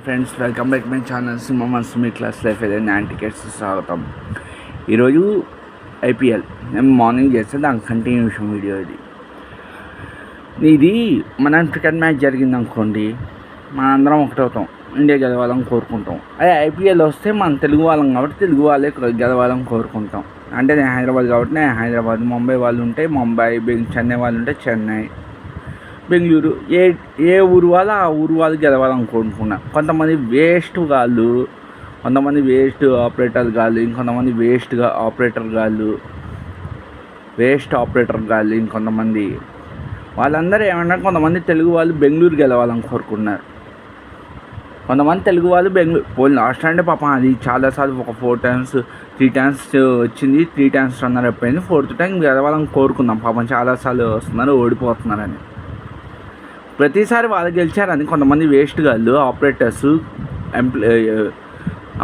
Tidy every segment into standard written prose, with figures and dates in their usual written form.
Friends, welcome back my channel సింహమన్స్ మీ class life ఏదైనా టికెట్స్ స్వాగతం. ఈరోజు ఐపీఎల్ మేము మార్నింగ్ చేస్తే దానికి కంటిన్యూషన్ వీడియో ఇది మన క్రికెట్ మ్యాచ్ జరిగింది అనుకోండి, మనందరం ఒకటవుతాం, ఇండియా గెలవాలని కోరుకుంటాం. అదే ఐపీఎల్ వస్తే మనం తెలుగు వాళ్ళం కాబట్టి తెలుగు వాళ్ళే గెలవాలని కోరుకుంటాం. అంటే నేను హైదరాబాద్ కాబట్టి నేను హైదరాబాద్, ముంబై వాళ్ళు ఉంటే ముంబై, చెన్నై వాళ్ళు ఉంటే చెన్నై, బెంగళూరు, ఏ ఊరు వాళ్ళు ఆ ఊరు వాళ్ళు గెలవాలని కోరుకున్నా. కొంతమంది వేస్ట్ గాళ్ళు, కొంతమంది వేస్ట్ ఆపరేటర్ గాళ్ళు, ఇంకొంతమంది వేస్ట్ ఆపరేటర్ గాళ్ళు ఇంకొంతమంది వాళ్ళందరూ ఏమన్నా కొంతమంది తెలుగు వాళ్ళు బెంగళూరు గెలవాలని కోరుకున్నారు. కొంతమంది తెలుగు వాళ్ళు బెంగళూరు పోలి లాస్ట్ అంటే పాపం అది చాలాసార్లు ఒక 4 times 3 times వచ్చింది, 3 times రన్నర్ అయిపోయింది. 4th time గెలవాలని కోరుకుందాం. పాపం చాలాసార్లు వస్తున్నారు, ఓడిపోతున్నారని. ప్రతిసారి వాళ్ళు గెలిచారని కొంతమంది వేస్ట్ గాళ్ళు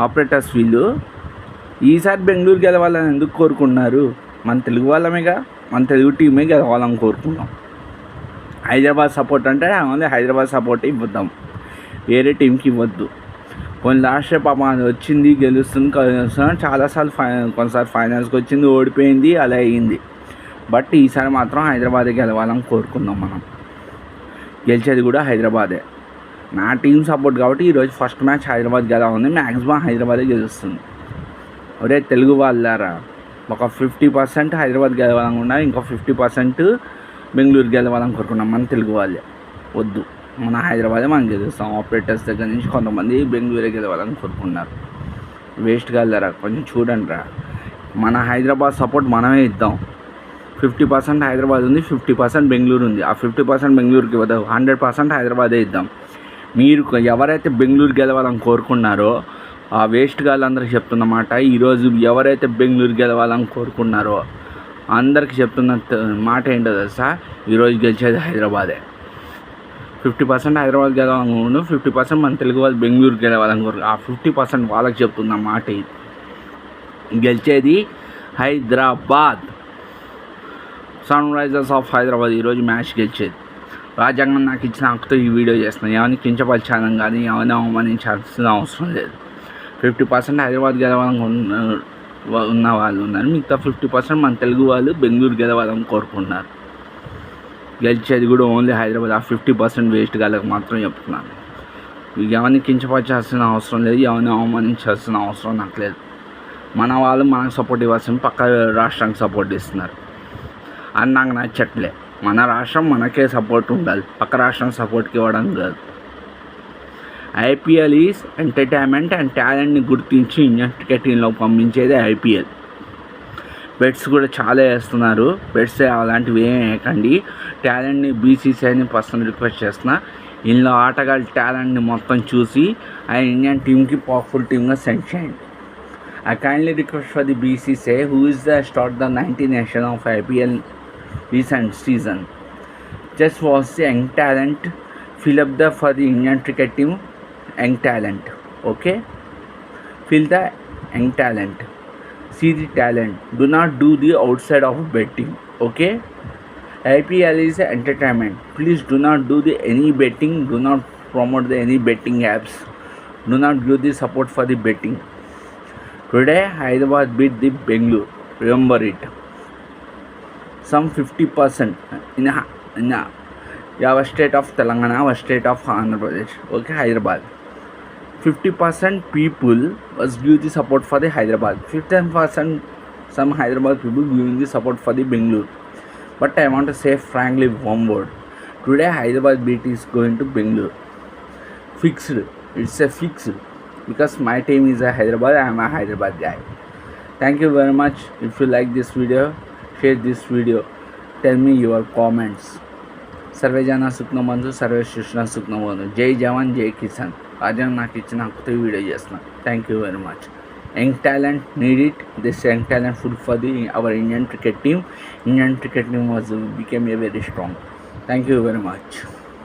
ఆపరేటర్స్ వీళ్ళు ఈసారి బెంగళూరు గెలవాలని ఎందుకు కోరుకున్నారు? మన తెలుగు వాళ్ళమేగా, మన తెలుగు టీమే గెలవాలని కోరుకున్నాం. హైదరాబాద్ సపోర్ట్ అంటే హైదరాబాద్ సపోర్ట్ ఇవ్వద్దాం, వేరే టీంకి ఇవ్వద్దు. కొన్ని లాస్ట్ పాపం అది వచ్చింది, గెలుస్తుంది చాలాసార్లు కొన్నిసార్లు ఫైనల్స్కి వచ్చింది, ఓడిపోయింది, అలా అయ్యింది. బట్ ఈసారి మాత్రం హైదరాబాదే గెలవాలని కోరుకుందాం. మనం గెలిచేది కూడా హైదరాబాదే. నా టీం సపోర్ట్ కాబట్టి ఈరోజు ఫస్ట్ మ్యాచ్ హైదరాబాద్ గెలవాలి, మ్యాక్సిమం హైదరాబాదే గెలుస్తుంది. ఒరే తెలుగు వాళ్ళారా, ఒక 50% హైదరాబాద్ గెలవాలనుకున్నా, ఇంకో 50% బెంగళూరు గెలవాలని కోరుకున్నాం. మన తెలుగు వాళ్ళే వద్దు, మన హైదరాబాదే మనం గెలుస్తాం. ఆపరేటర్స్ దగ్గర నుంచి కొంతమంది బెంగళూరే గెలవాలని కోరుకున్నారు. వేస్ట్ గెలరా, కొంచెం చూడండి రా. మన హైదరాబాద్ సపోర్ట్ మనమే ఇద్దాం. 50% హైదరాబాద్ ఉంది, 50% బెంగళూరు ఉంది. ఆ 50% బెంగళూరుకి ఇవ్వదు, 100% హైదరాబాదే ఇద్దాం. మీరు ఎవరైతే బెంగళూరు గెలవాలని కోరుకున్నారో ఆ వేస్ట్ గాళ్ళందరికీ చెప్తున్నమాట, ఈరోజు ఎవరైతే బెంగళూరు గెలవాలని కోరుకున్నారో అందరికీ చెప్తున్న మాట ఏంటో తెలుసా, ఈరోజు గెలిచేది హైదరాబాదే. 50% హైదరాబాద్ గెలవాలనుకుంటున్నాం, 50% మన తెలుగు వాళ్ళు బెంగళూరు గెలవాలని కోరుకు, ఆ 50% వాళ్ళకి చెప్తున్న మాట ఇది. గెలిచేది Hyderabad, Sunrisers of Hyderabad ఈరోజు మ్యాచ్ గెలిచేది. రాజ్యాంగం నాకు ఇచ్చిన హక్కుతో ఈ వీడియో చేస్తున్నాను. ఏమైనా కించపరిచాలని కానీ ఏమైనా అవమానించాల్సిన అవసరం లేదు. 50% హైదరాబాద్ గెలవాలని ఉన్న వాళ్ళు ఉన్నారు, మిగతా 50% మన తెలుగు వాళ్ళు బెంగళూరు గెలవాలని కోరుకున్నారు. గెలిచేది కూడా ఓన్లీ హైదరాబాద్. ఆ 50% వేస్ట్ గాళ్ళకి మాత్రం చెప్తున్నాను. ఎవరిని కించపరచాల్సిన అవసరం లేదు, ఎవరిని అవమానించాల్సిన అవసరం నాకు లేదు. మన వాళ్ళు మనకు సపోర్ట్ ఇవ్వాల్సిన పక్క రాష్ట్రానికి సపోర్ట్ ఇస్తున్నారు అని నాకు నచ్చట్లే. మన రాష్ట్రం మనకే సపోర్ట్ ఉండాలి, పక్క రాష్ట్రం సపోర్ట్కి ఇవ్వడం కాదు. ఐపీఎల్ ఈజ్ ఎంటర్టైన్మెంట్ అండ్ టాలెంట్ని గుర్తించి ఇండియన్ క్రికెట్ టీంలోకి పంపించేది ఐపీఎల్. బెట్స్ కూడా చాలా వేస్తున్నారు, బెట్స్ అలాంటివి ఏం వేయకండి. టాలెంట్ని బీసీసీఐని పర్సనల్ రిక్వెస్ట్ చేస్తున్నా, ఇందులో ఆటగాళ్ళ టాలెంట్ని మొత్తం చూసి ఆ ఇండియన్ టీంకి పవర్ఫుల్ టీమ్గా సెండ్ చేయండి. I kindly request for the BCCI, who is the start the 19th edition of IPL recent season. Just watch the young talent, fill up for the Indian cricket team young talent. Okay, fill the young talent, see the talent. Do not do the outside of betting. Okay, IPL is entertainment. Please do not do the any betting. Do not promote any betting apps. Do not give the support for the betting. Today, Hyderabad beat the Bengaluru. Remember it. Some 50% in our state of Telangana, our state of Andhra Pradesh. Okay, Hyderabad. 50% people was give the support for the Hyderabad. 15% some Hyderabad people giving the support for the Bengaluru. But I want to say frankly one word. Today, Hyderabad beat is going to Bengaluru. Fixed. It's a fixed. Because my team is a Hyderabad, I am a Hyderabad guy. Thank you very much. If you like this video, share this video. Tell me your comments. Sarve Jana Sukhna Bandhu, Sarve Shrishna Sukhna Bandhu. Jai Jawan, Jai Kisan. Rajan నాకు ఇచ్చిన హక్కుతో video చేస్తున్నా. Thank you very much. Young talent need it. This young talent food for our Indian cricket team. Indian cricket team became a very strong. Thank you very much.